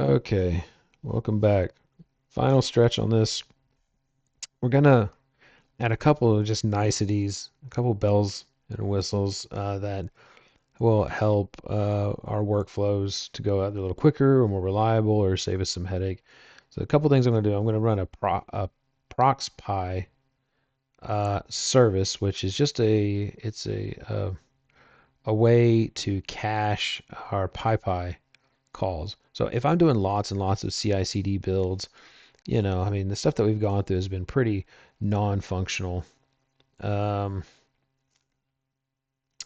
Okay, welcome back. Final stretch on this. We're gonna add a couple of just niceties, a couple bells and whistles that will help our workflows to go either a little quicker or more reliable or save us some headache. So a couple things I'm gonna do. I'm gonna run a Proxpi service, which is just a way to cache our PyPy calls. So if I'm doing lots and lots of CI/CD builds, I mean, the stuff that we've gone through has been pretty non-functional um,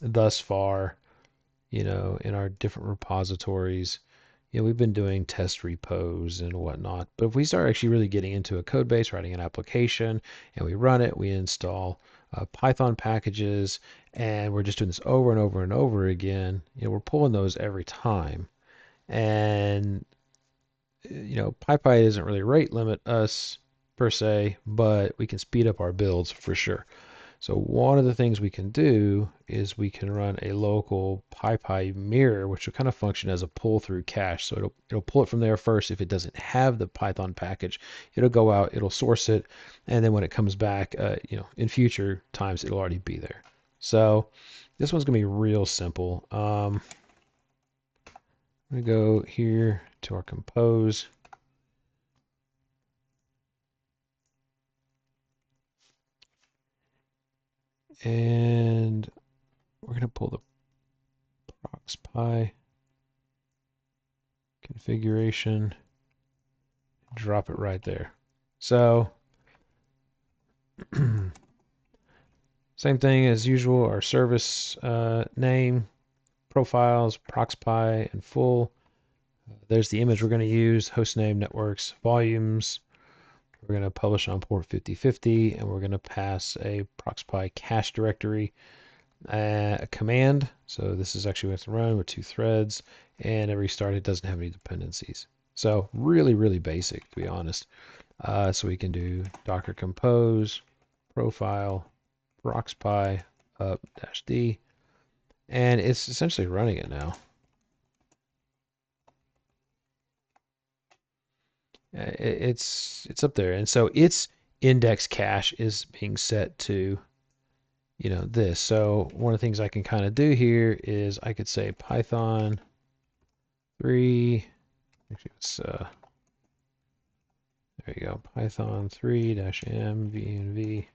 thus far, in our different repositories. We've been doing test repos and whatnot. But if we start actually really getting into a code base, writing an application, and we run it, we install Python packages, and we're just doing this over and over and over again, we're pulling those every time. And PyPy doesn't really rate limit us per se, but we can speed up our builds for sure. So one of the things we can do is we can run a local PyPy mirror, which will kind of function as a pull-through cache. So it'll pull it from there first. If it doesn't have the Python package, it'll go out, it'll source it, and then when it comes back, in future times, it'll already be there. So this one's gonna be real simple. I'm gonna go here to our compose. And we're going to pull the Proxpi configuration, drop it right there. So, same thing as usual, our service name, profiles, Proxpi, and full. There's the image we're going to use, hostname, networks, volumes. We're going to publish on port 5050, and we're going to pass a Proxpi cache directory a command. So this is actually what it's run with 2 threads, and every start it doesn't have any dependencies. So really, really basic, to be honest. So we can do docker compose, profile, proxpi, up -d, and it's essentially running it now. It's up there, and so its index cache is being set to this. So one of the things I can kind of do here is I could say Python 3, actually it's there you go, Python 3-m v.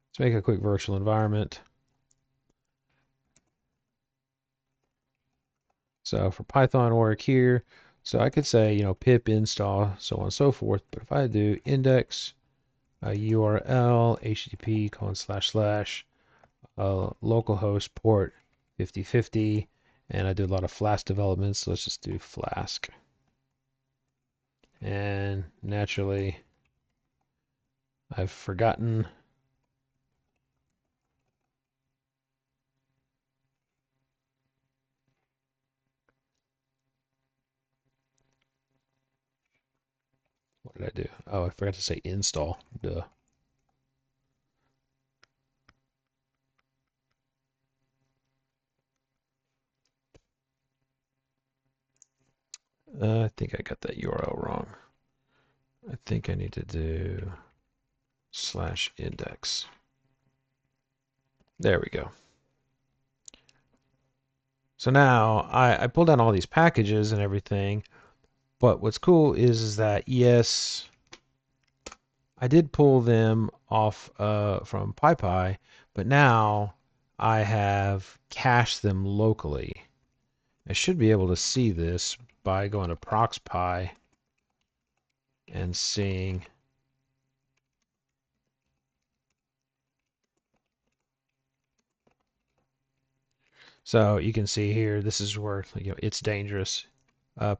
Let's make a quick virtual environment. So for Python work here, so I could say, pip install, so on and so forth. But if I do index URL http:// localhost port 5050, and I do a lot of Flask development, so let's just do Flask. And naturally, I've forgotten what did I do? Oh, I forgot to say install. Duh. I think I got that URL wrong. I think I need to do /index. There we go. So now I pulled down all these packages and everything, but what's cool is that yes, I did pull them off from PyPy, but now I have cached them locally. I should be able to see this by going to Proxpi and seeing. So you can see here, this is where it's dangerous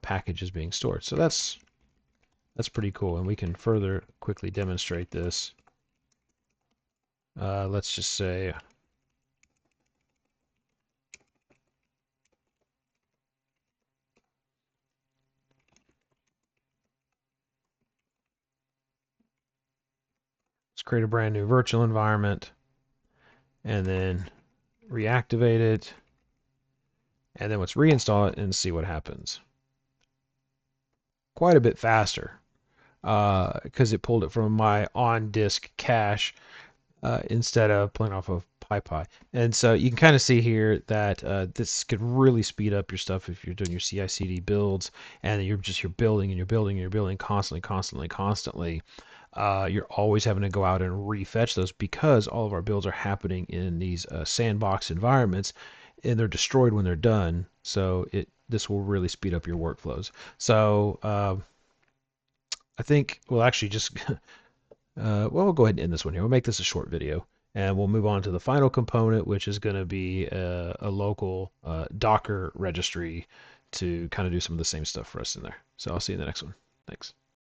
package is being stored. So that's pretty cool, and we can further quickly demonstrate this. Let's just say let's create a brand new virtual environment and then reactivate it, and then let's reinstall it and see what happens. quite a bit faster because it pulled it from my on disk cache instead of playing off of PyPy. And so you can kind of see here that this could really speed up your stuff if you're doing your CI/CD builds and you're building and you're building and you're building constantly, constantly, constantly. You're always having to go out and refetch those because all of our builds are happening in these sandbox environments, and they're destroyed when they're done. So this will really speed up your workflows. So I think we'll actually just well, we'll go ahead and end this one here. We'll make this a short video, and we'll move on to the final component, which is going to be a local Docker registry to kind of do some of the same stuff for us in there. So I'll see you in the next one. Thanks.